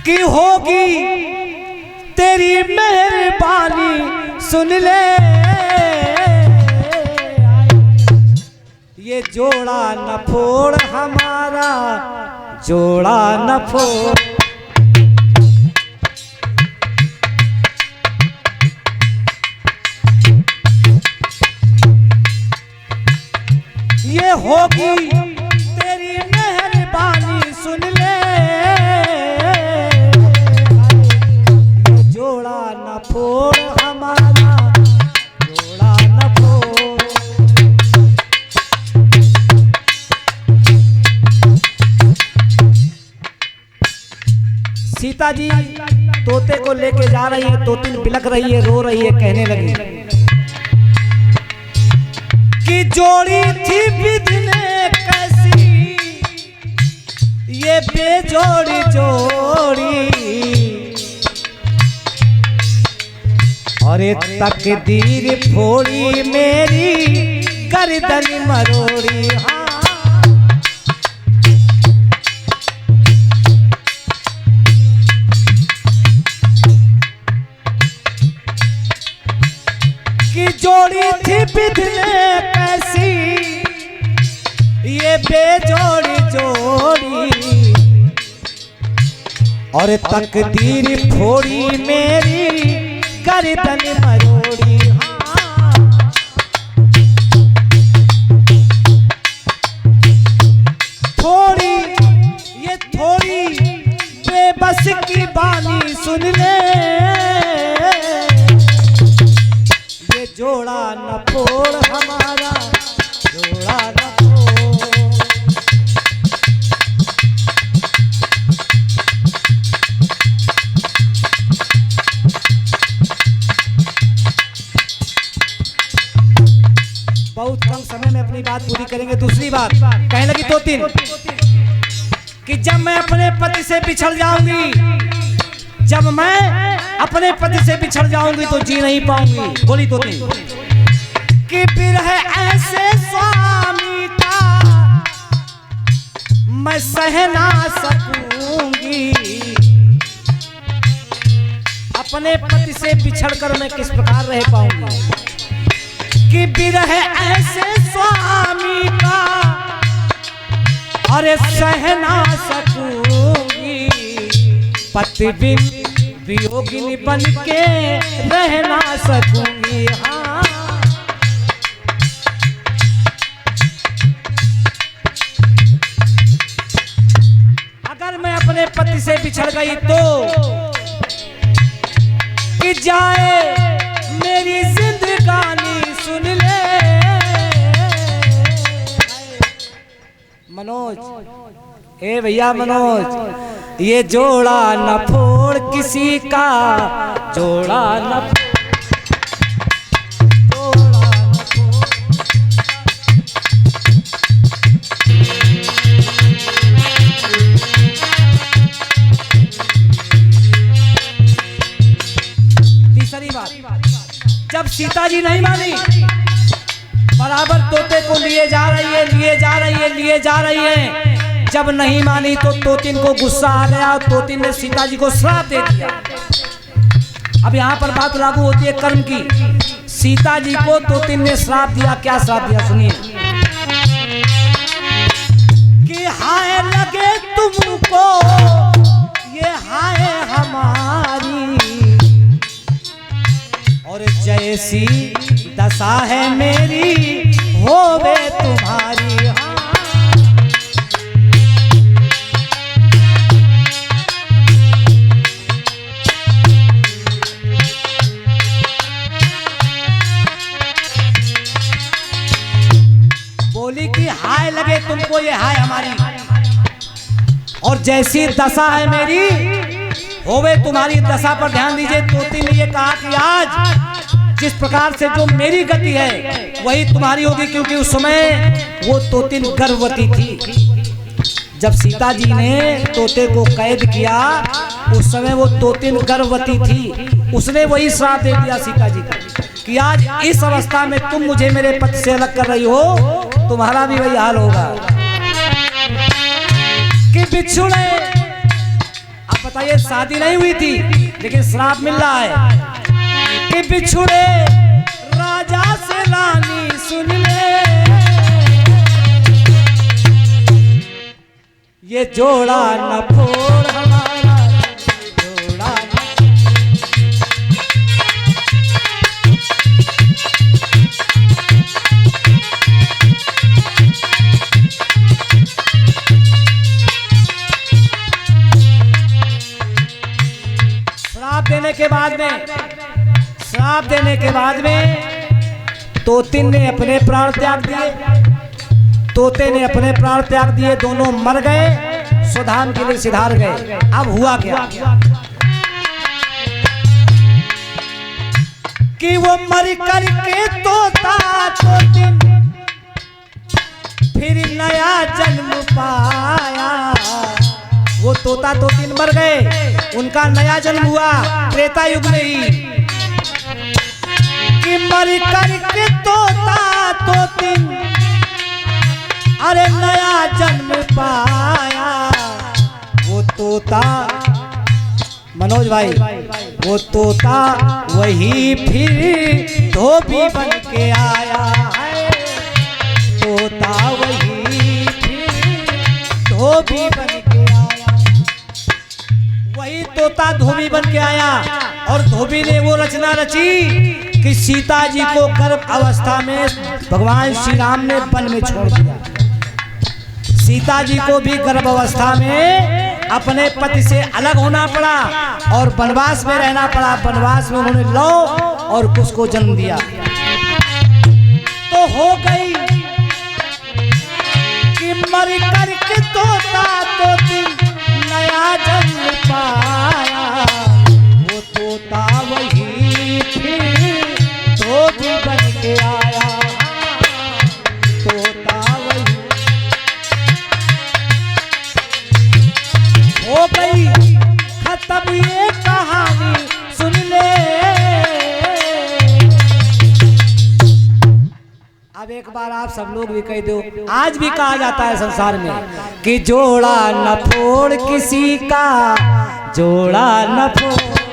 कि होगी तेरी मेहरबानी सुन ले, ये जोड़ा न फोड़ हमारा जोड़ा न फोड़। ये होगी तेरी मेहरबानी सुन ले, ये जोड़ा न फोड़ हमारा जोड़ा न फोड़। सीता जी तोते को लेके जा रही है, तोतिन बिलक रही है, रो रही है, कहने लगी कि जोड़ी थी विधने कैसी ये बेजोड़ी जोड़ी, और तकदीर फोड़ी मेरी गर्दन मरोड़ी। हाँ कि जोड़ी थी विधने कैसी ये बेजोड़ी जोड़ी, और तकदीर फोड़ी मेरी गर्दन मरोड़ी। हाँ थोड़ी ये थोड़ी बेबस की बानी सुन ले, ये जोड़ा न फोड़ हमारा जोड़ा न फोड़। बहुत कम समय में अपनी बात पूरी करेंगे। दूसरी बात कहने लगी तोतिन कि जब मैं अपने पति से बिछड़ जाऊंगी, जब मैं अपने पति से बिछड़ जाऊंगी तो जी नहीं पाऊंगी। बोली तोतिन कि बिरह ऐसे स्वामी का मैं सह ना सकूंगी, अपने पति से बिछड़कर मैं किस प्रकार रह पाऊंगी। कि बिरह ऐसे स्वामी का अरे सह ना सकूंगी, पति बिन वियोगिनी बन के रह ना सकूंगी। हाँ अगर मैं अपने पति से बिछड़ गई तो कि जाए मेरी जिंदगानी सुन ले। मनोज ए भैया मनोज, ये जोड़ा न फोड़ किसी का जोड़ा न जोड़ा न फोड़। तीसरी बात, जब सीता जी नहीं मानी, बराबर तोते को लिए जा रही है, लिए जा रही है, लिए जा रही है। जब नहीं मानी तो तोतिन को गुस्सा आ गया और तोतिन ने सीता जी को श्राप दे दिया। अब यहाँ पर बात लागू होती है कर्म की। सीता जी को तोतिन ने श्राप दिया। क्या श्राप दिया सुनिए कि हाय लगे तुमको ये हाय हमारी, और जैसी दशा है मेरी होवे तुम्हारी। बोली कि हाय लगे तुमको ये हाय हमारी, और जैसी दशा है मेरी होवे तुम्हारी। दशा पर ध्यान दीजिए। तोतिन ने ये कहा कि आज जिस प्रकार से जो मेरी गति है वही तुम्हारी होगी, क्योंकि उस समय वो तोतिन गर्भवती थी। जब सीता जी ने तोते को कैद किया उस समय वो तोतिन गर्भवती थी। उसने वही श्राप दे दिया सीता जी को कि आज इस अवस्था में तुम मुझे मेरे पति से अलग कर रही हो, तुम्हारा भी वही हाल होगा। कि बिछुड़े अब बताइए शादी नहीं हुई थी लेकिन श्राप मिल रहा है कि बिछुड़े राजा से रानी सुन ले, ये जोड़ा न फोड़ हमारा जोड़ा श्राप देने के बाद में तोतिन ने अपने प्राण त्याग दिए, तोते ने अपने प्राण त्याग दिए, दोनों मर गए, सुधाम के लिए सिधार गए। अब हुआ क्या कि वो मर करके तोता तोतिन फिर नया जन्म पाया। वो तोता तोतिन मर गए, उनका नया जन्म हुआ त्रेता युग में ही कि मर करके तोता तोतिन अरे नया जन्म पाया। वो तोता मनोज भाई, वो तोता वही फिर धोबी बन के आया है, तोता वही फिर धोबी बन के आया। वही तोता धोबी बन के आया और धोबी ने वो रचना रची कि सीता जी को गर्भ अवस्था में भगवान श्री राम ने वन में छोड़ दिया। सीता जी को भी गर्भ अवस्था में अपने पति से अलग होना पड़ा और वनवास में रहना पड़ा। वनवास में उन्होंने लौ और कुश को जन्म दिया तो हो गई कि मर करके तोता तोतिन नया जन्म पाया। वो तोता वही फिर धोबी बन के आया, तोता वही हो गई खत्म ये कहानी सुन ले। अब एक बार आप सब लोग भी कह दो, आज भी कहा जाता है संसार में कि जोड़ा न फोड़ किसी का, जोड़ा न फोड़